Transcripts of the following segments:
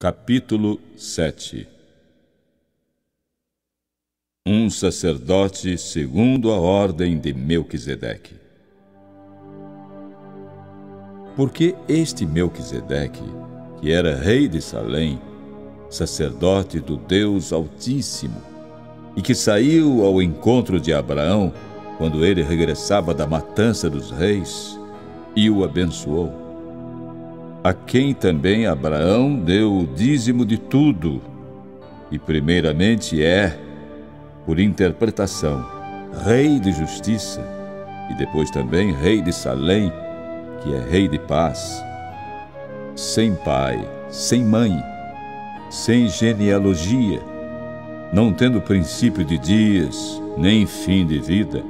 Capítulo 7. Um sacerdote segundo a ordem de Melquisedeque. Porque este Melquisedeque, que era rei de Salém, sacerdote do Deus Altíssimo, e que saiu ao encontro de Abraão quando ele regressava da matança dos reis, e o abençoou, a quem também Abraão deu o dízimo de tudo, e primeiramente por interpretação, rei de justiça, e depois também rei de Salém, que é rei de paz, sem pai, sem mãe, sem genealogia, não tendo princípio de dias, nem fim de vida,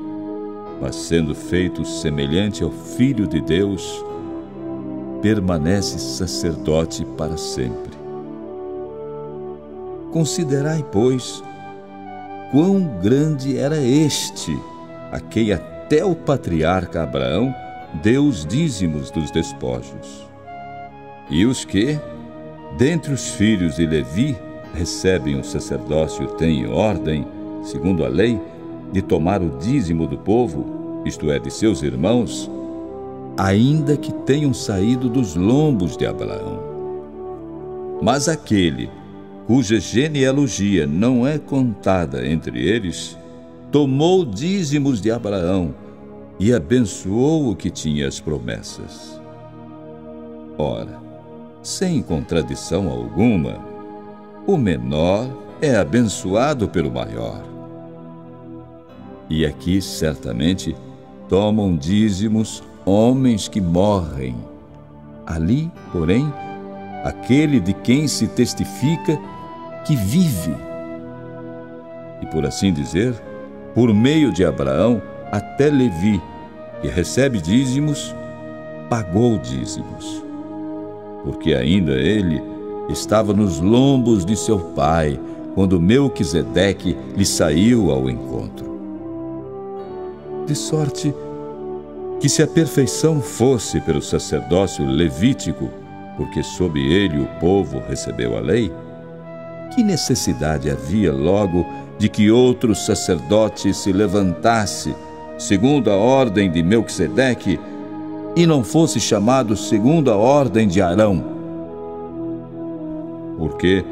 mas sendo feito semelhante ao Filho de Deus, permanece sacerdote para sempre. Considerai, pois, quão grande era este, a quem até o patriarca Abraão deu os dízimos dos despojos. E os que, dentre os filhos de Levi, recebem o sacerdócio têm ordem, segundo a lei, de tomar o dízimo do povo, isto é, de seus irmãos, ainda que tenham saído dos lombos de Abraão. Mas aquele cuja genealogia não é contada entre eles, tomou dízimos de Abraão e abençoou o que tinha as promessas. Ora, sem contradição alguma, o menor é abençoado pelo maior. E aqui, certamente, tomam dízimos homens que morrem. Ali, porém, aquele de quem se testifica que vive. E por assim dizer, por meio de Abraão, até Levi, que recebe dízimos, pagou dízimos. Porque ainda ele estava nos lombos de seu pai, quando Melquisedeque lhe saiu ao encontro. De sorte que, se a perfeição fosse pelo sacerdócio levítico, porque sob ele o povo recebeu a lei, que necessidade havia logo de que outro sacerdote se levantasse, segundo a ordem de Melquisedeque, e não fosse chamado segundo a ordem de Arão? Porque,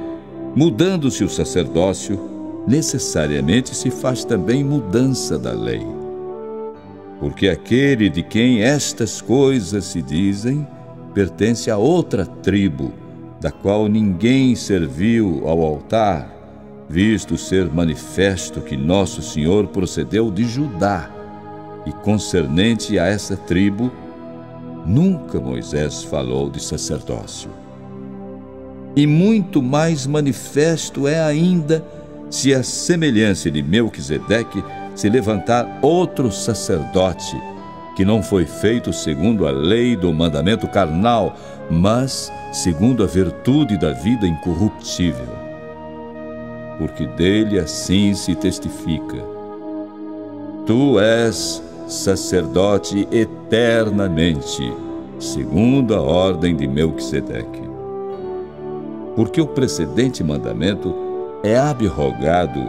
mudando-se o sacerdócio, necessariamente se faz também mudança da lei. Porque aquele de quem estas coisas se dizem pertence a outra tribo, da qual ninguém serviu ao altar, visto ser manifesto que nosso Senhor procedeu de Judá, e concernente a essa tribo, nunca Moisés falou de sacerdócio. E muito mais manifesto é ainda se a semelhança de Melquisedeque se levantar outro sacerdote, que não foi feito segundo a lei do mandamento carnal, mas segundo a virtude da vida incorruptível. Porque dele assim se testifica: tu és sacerdote eternamente, segundo a ordem de Melquisedeque. Porque o precedente mandamento é abrogado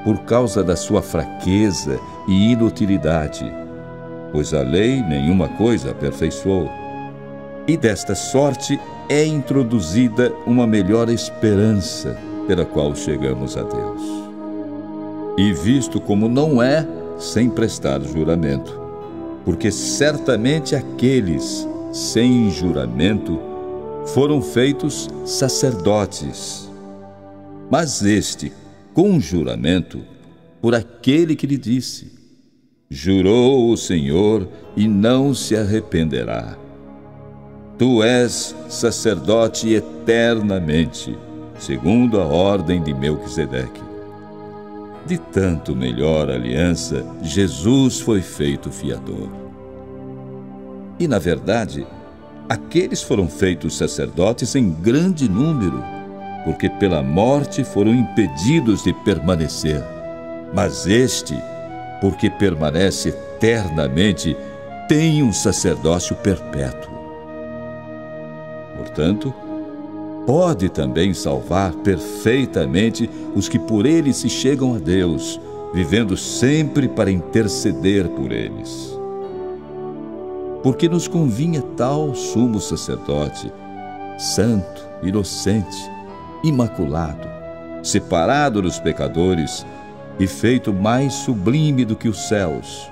por causa da sua fraqueza e inutilidade, pois a lei nenhuma coisa aperfeiçoou. E desta sorte é introduzida uma melhor esperança, pela qual chegamos a Deus. E visto como não é sem prestar juramento, porque certamente aqueles sem juramento foram feitos sacerdotes, mas este com juramento, por aquele que lhe disse: jurou o Senhor e não se arrependerá. Tu és sacerdote eternamente, segundo a ordem de Melquisedeque. De tanto melhor aliança, Jesus foi feito fiador. E, na verdade, aqueles foram feitos sacerdotes em grande número, porque pela morte foram impedidos de permanecer. Mas este, porque permanece eternamente, tem um sacerdócio perpétuo. Portanto, pode também salvar perfeitamente os que por ele se chegam a Deus, vivendo sempre para interceder por eles. Porque nos convinha tal sumo sacerdote, santo, inocente, imaculado, separado dos pecadores e feito mais sublime do que os céus,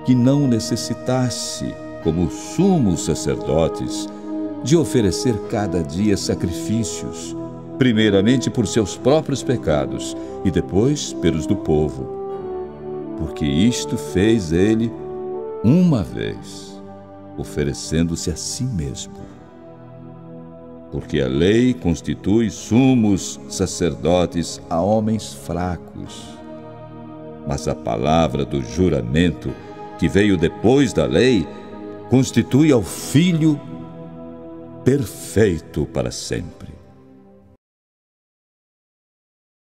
que não necessitasse, como sumos sacerdotes, de oferecer cada dia sacrifícios, primeiramente por seus próprios pecados e depois pelos do povo, porque isto fez ele uma vez, oferecendo-se a si mesmo. Porque a lei constitui sumos sacerdotes a homens fracos, mas a palavra do juramento, que veio depois da lei, constitui ao Filho perfeito para sempre.